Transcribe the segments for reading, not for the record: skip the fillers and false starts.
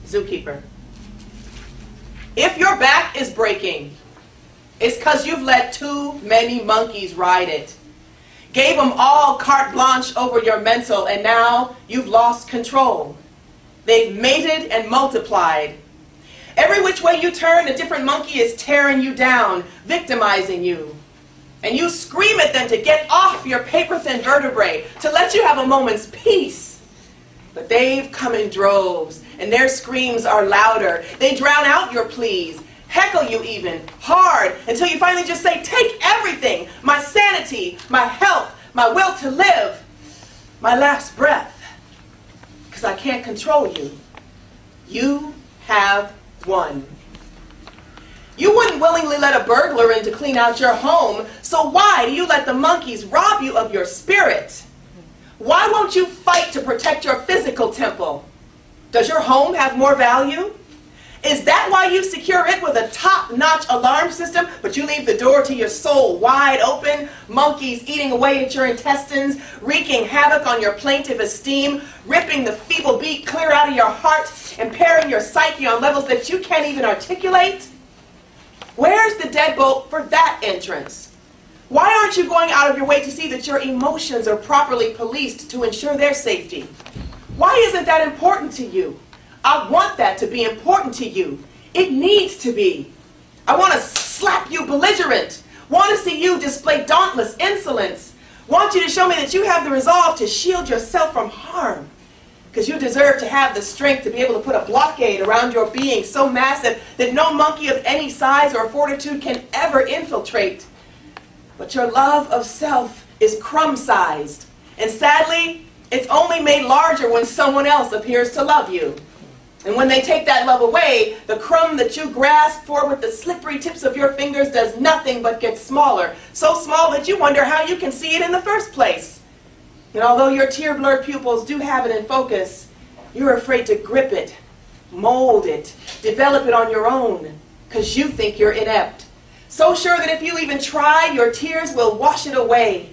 Zookeeper. If your back is breaking, it's because you've let too many monkeys ride it. Gave them all carte blanche over your mental, and now you've lost control. They've mated and multiplied. Every which way you turn, a different monkey is tearing you down, victimizing you. And you scream at them to get off your paper-thin vertebrae, to let you have a moment's peace. But they've come in droves, and their screams are louder. They drown out your pleas, heckle you even, hard, until you finally just say, take everything, my sanity, my health, my will to live, my last breath, because I can't control you. You have won. You wouldn't willingly let a burglar in to clean out your home, so why do you let the monkeys rob you of your spirit? Why won't you fight to protect your physical temple? Does your home have more value? Is that why you secure it with a top-notch alarm system, but you leave the door to your soul wide open, monkeys eating away at your intestines, wreaking havoc on your plaintive esteem, ripping the feeble beat clear out of your heart, impairing your psyche on levels that you can't even articulate? Where's the deadbolt for that entrance? Why aren't you going out of your way to see that your emotions are properly policed to ensure their safety? Why isn't that important to you? I want that to be important to you. It needs to be. I want to slap you belligerent. Want to see you display dauntless insolence. Want you to show me that you have the resolve to shield yourself from harm. Because you deserve to have the strength to be able to put a blockade around your being so massive that no monkey of any size or fortitude can ever infiltrate. But your love of self is crumb-sized. And sadly, it's only made larger when someone else appears to love you. And when they take that love away, the crumb that you grasp for with the slippery tips of your fingers does nothing but get smaller. So small that you wonder how you can see it in the first place. And although your tear-blurred pupils do have it in focus, you're afraid to grip it, mold it, develop it on your own, because you think you're inept. So sure that if you even try, your tears will wash it away.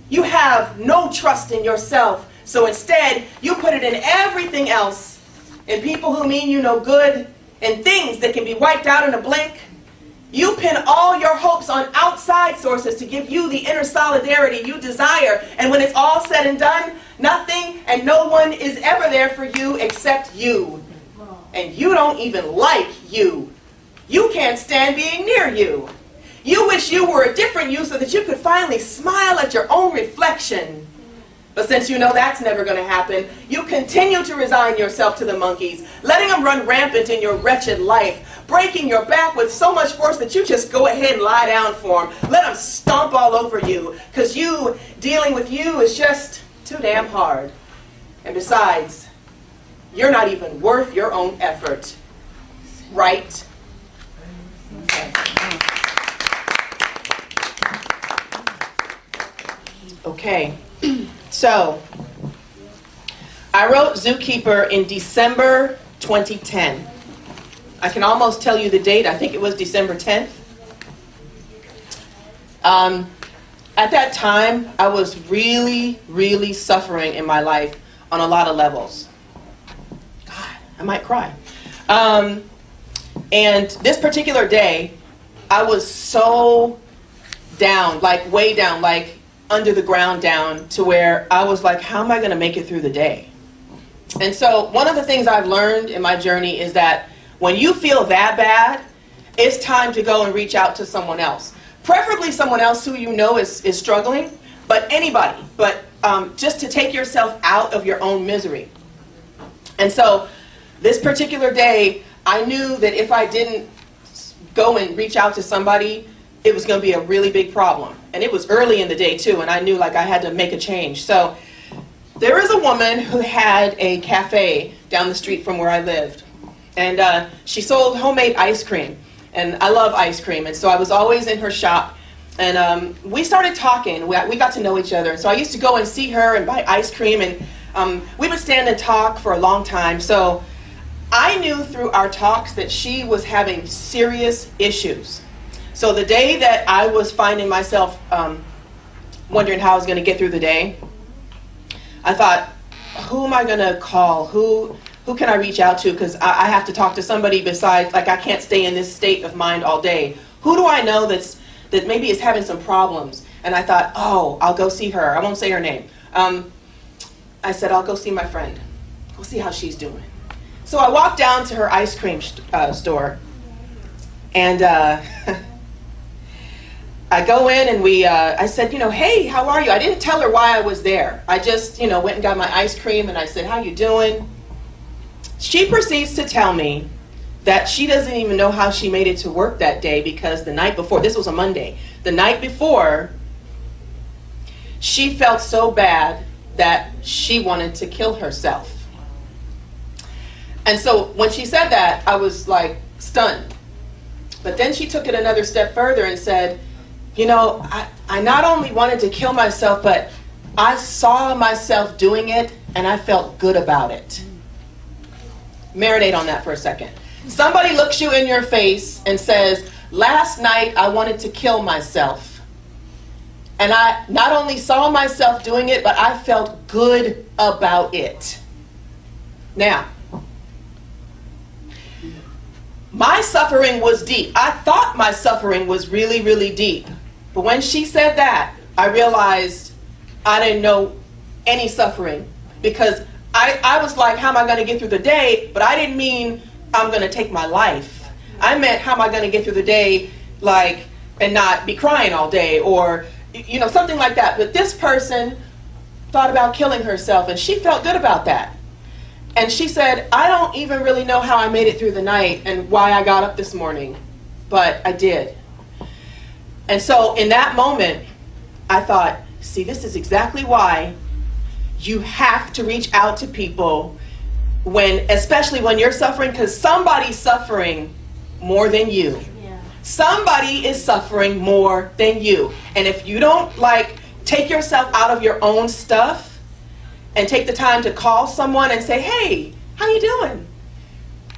You have no trust in yourself, so instead you put it in everything else. In people who mean you no good, in things that can be wiped out in a blink. You pin all your hopes on outside sources to give you the inner solidarity you desire, and when it's all said and done, nothing and no one is ever there for you except you. And you don't even like you. You can't stand being near you. You wish you were a different you so that you could finally smile at your own reflection. But since you know that's never going to happen, you continue to resign yourself to the monkeys, letting them run rampant in your wretched life, breaking your back with so much force that you just go ahead and lie down for them. Let them stomp all over you, because dealing with you is just too damn hard. And besides, you're not even worth your own effort. Right? Okay. So, I wrote Zookeeper in December 2010. I can almost tell you the date. I think it was December 10th. At that time, I was really, really suffering in my life on a lot of levels. God, I might cry. And this particular day, I was so down, like way down, like under the ground down, to where I was like, how am I going to make it through the day? And so one of the things I've learned in my journey is that when you feel that bad, it's time to go and reach out to someone else. Preferably someone else who you know is struggling, but anybody, but just to take yourself out of your own misery. And so this particular day, I knew that if I didn't go and reach out to somebody, it was going to be a really big problem. And it was early in the day too, and I knew like I had to make a change. So there is a woman who had a cafe down the street from where I lived. And she sold homemade ice cream. And I love ice cream, and so I was always in her shop. And we started talking. We got to know each other. So I used to go and see her and buy ice cream, and we would stand and talk for a long time. So I knew through our talks that she was having serious issues. So the day that I was finding myself wondering how I was going to get through the day, I thought, who am I going to call? Who who can I reach out to? Because I have to talk to somebody besides, like I can't stay in this state of mind all day. Who do I know that maybe is having some problems? And I thought, oh, I'll go see her. I won't say her name. I said, I'll go see my friend. Go see how she's doing. So I walked down to her ice cream store. And I go in and I said, hey, how are you? I didn't tell her why I was there. I just, went and got my ice cream and I said, how you doing? She proceeds to tell me that she doesn't even know how she made it to work that day because the night before, this was a Monday, the night before, she felt so bad that she wanted to kill herself. And so when she said that, I was like stunned. But then she took it another step further and said, I not only wanted to kill myself, but I saw myself doing it and I felt good about it. Marinate on that for a second. Somebody looks you in your face and says, last night I wanted to kill myself. And I not only saw myself doing it, but I felt good about it. Now, my suffering was deep. I thought my suffering was really, really deep. But when she said that, I realized I didn't know any suffering. Because I was like, how am I going to get through the day? But I didn't mean I'm going to take my life. I meant, how am I going to get through the day, like, and not be crying all day, or, something like that. But this person thought about killing herself, and she felt good about that. And she said, I don't even really know how I made it through the night and why I got up this morning, but I did. And so in that moment, I thought, see, this is exactly why you have to reach out to people especially when you're suffering, because somebody's suffering more than you. Yeah. Somebody is suffering more than you. And if you don't take yourself out of your own stuff and take the time to call someone and say, hey, how you doing?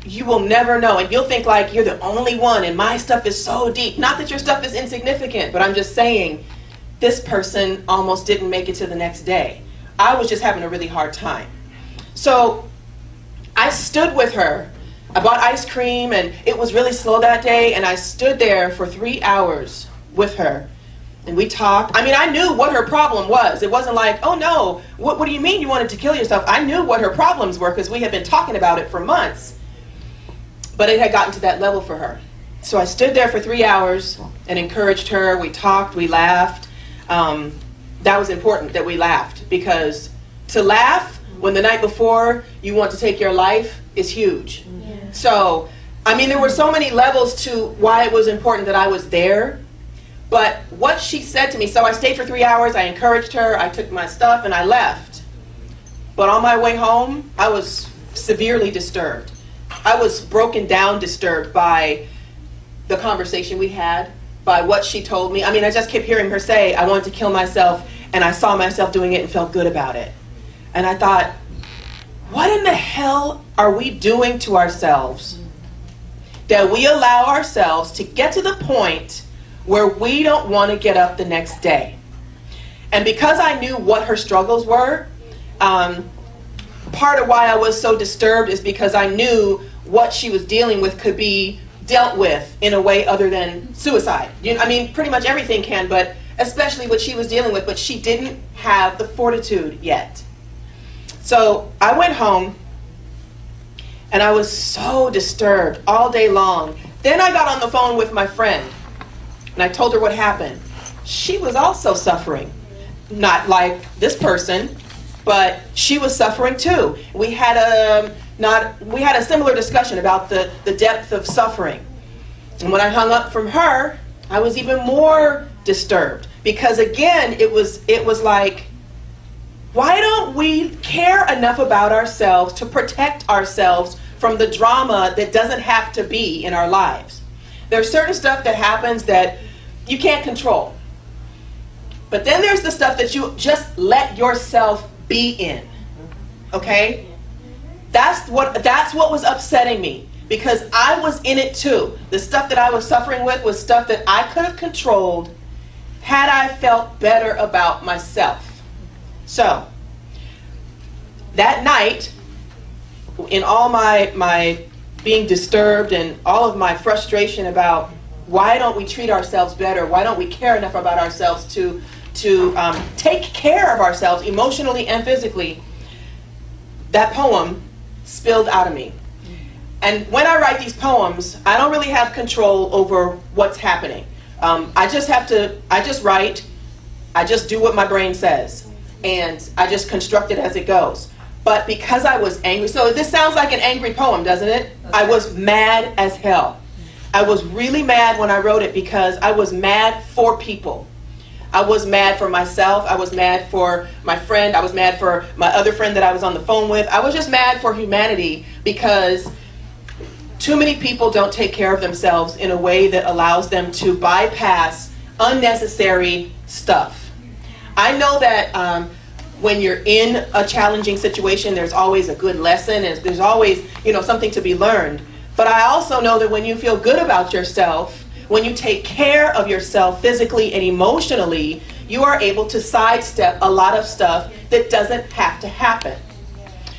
You will never know. And you'll think like you're the only one and my stuff is so deep. Not that your stuff is insignificant, but I'm just saying this person almost didn't make it to the next day. I was just having a really hard time. So I stood with her. I bought ice cream and it was really slow that day, and I stood there for 3 hours with her. And we talked. I mean, I knew what her problem was. It wasn't like, oh no, what do you mean you wanted to kill yourself? I knew what her problems were because we had been talking about it for months. But it had gotten to that level for her. So I stood there for 3 hours and encouraged her. We talked, we laughed. That was important that we laughed, because to laugh when the night before you want to take your life is huge. Yeah. So, I mean, there were so many levels to why it was important that I was there. But what she said to me, so I stayed for 3 hours, I encouraged her, I took my stuff and I left. But on my way home, I was severely disturbed. I was broken down disturbed by the conversation we had, by what she told me. I mean, I just kept hearing her say, I wanted to kill myself, and I saw myself doing it and felt good about it. And I thought, what in the hell are we doing to ourselves that we allow ourselves to get to the point where we don't want to get up the next day? And because I knew what her struggles were, part of why I was so disturbed is because I knew what she was dealing with could be dealt with in a way other than suicide. I mean, pretty much everything can, but especially what she was dealing with, but she didn't have the fortitude yet. So I went home and I was so disturbed all day long. Then I got on the phone with my friend and I told her what happened. She was also suffering, not like this person, but she was suffering too. We had a similar discussion about the depth of suffering. And when I hung up from her, I was even more disturbed, because again, it was like, why don't we care enough about ourselves to protect ourselves from the drama that doesn't have to be in our lives? There's certain stuff that happens that you can't control. But then there's the stuff that you just let yourself be in. Okay? That's what was upsetting me, because I was in it too. The stuff that I was suffering with was stuff that I could have controlled had I felt better about myself. So, that night, in all my being disturbed and all of my frustration about why don't we treat ourselves better, why don't we care enough about ourselves to take care of ourselves emotionally and physically, that poem spilled out of me. And when I write these poems, I don't really have control over what's happening. I just write, I just do what my brain says, and I just construct it as it goes. But because I was angry, so this sounds like an angry poem, doesn't it? I was mad as hell. I was really mad when I wrote it because I was mad for people. I was mad for myself. I was mad for my friend. I was mad for my other friend that I was on the phone with. I was just mad for humanity because too many people don't take care of themselves in a way that allows them to bypass unnecessary stuff. I know that when you're in a challenging situation, there's always a good lesson, and there's always, something to be learned. But I also know that when you feel good about yourself, when you take care of yourself physically and emotionally, you are able to sidestep a lot of stuff that doesn't have to happen.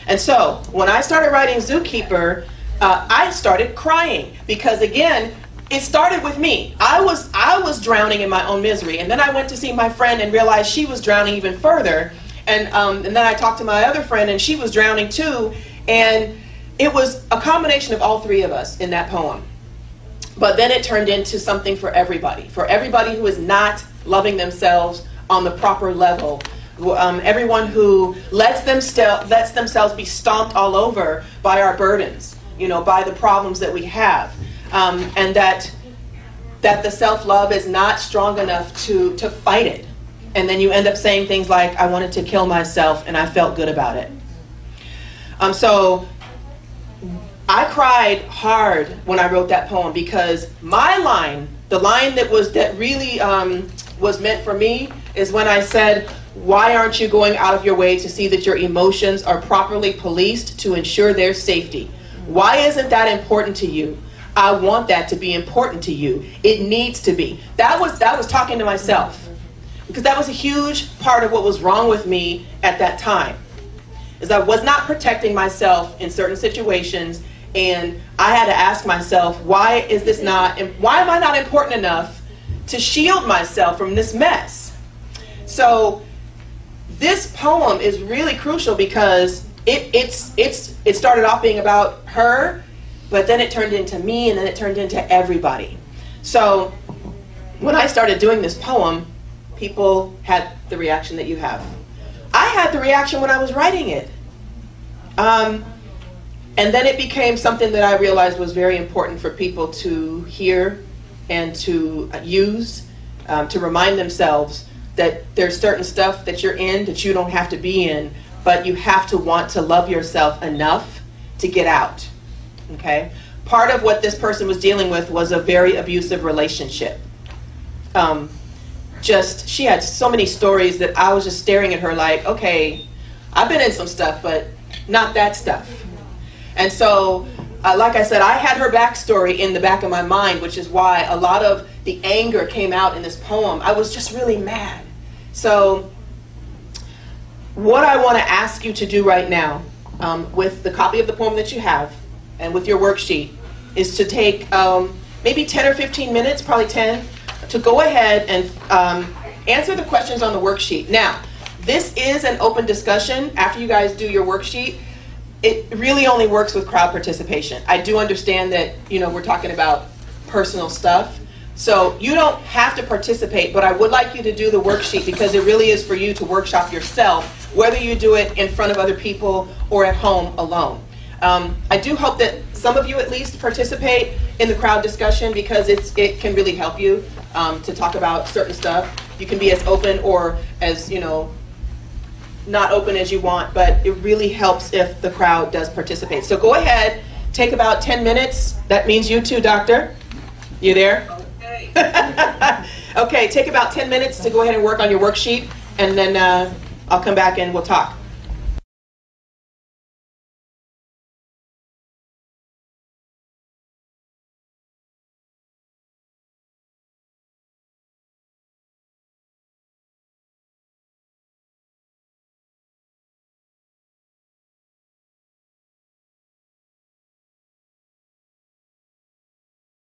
And so when I started writing Zookeeper, I started crying because, again, it started with me. I was drowning in my own misery, and then I went to see my friend and realized she was drowning even further. And then I talked to my other friend, and she was drowning too. And it was a combination of all three of us in that poem. But then it turned into something for everybody who is not loving themselves on the proper level. Everyone who lets themselves be stomped all over by our burdens, by the problems that we have. And that the self-love is not strong enough to fight it. And then you end up saying things like, I wanted to kill myself and I felt good about it. So I cried hard when I wrote that poem because my line, the line that really was meant for me, is when I said, why aren't you going out of your way to see that your emotions are properly policed to ensure their safety? Why isn't that important to you? I want that to be important to you. It needs to be. That was talking to myself, because that was a huge part of what was wrong with me at that time, is I was not protecting myself in certain situations, and I had to ask myself, why am I not important enough to shield myself from this mess? So this poem is really crucial because it started off being about her, but then it turned into me, and then it turned into everybody. So when I started doing this poem, people had the reaction that you have. I had the reaction when I was writing it. And then it became something that I realized was very important for people to hear and to use, to remind themselves that there's certain stuff that you're in that you don't have to be in, but you have to want to love yourself enough to get out. Okay? Part of what this person was dealing with was a very abusive relationship. She had so many stories that I was just staring at her like, okay, I've been in some stuff, but not that stuff. And so, like I said, I had her backstory in the back of my mind, which is why a lot of the anger came out in this poem. I was just really mad. So, what I want to ask you to do right now, with the copy of the poem that you have, and with your worksheet, is to take maybe 10 or 15 minutes, probably 10, to go ahead and answer the questions on the worksheet. Now, this is an open discussion. After you guys do your worksheet, it really only works with crowd participation. I do understand that, we're talking about personal stuff. So you don't have to participate, but I would like you to do the worksheet because it really is for you to workshop yourself, whether you do it in front of other people or at home alone. I do hope that some of you at least participate in the crowd discussion because it can really help you to talk about certain stuff. You can be as open or as, not open as you want, but it really helps if the crowd does participate. So go ahead, take about 10 minutes. That means you too, doctor. You there? Okay. Okay, take about 10 minutes to go ahead and work on your worksheet, and then I'll come back and we'll talk.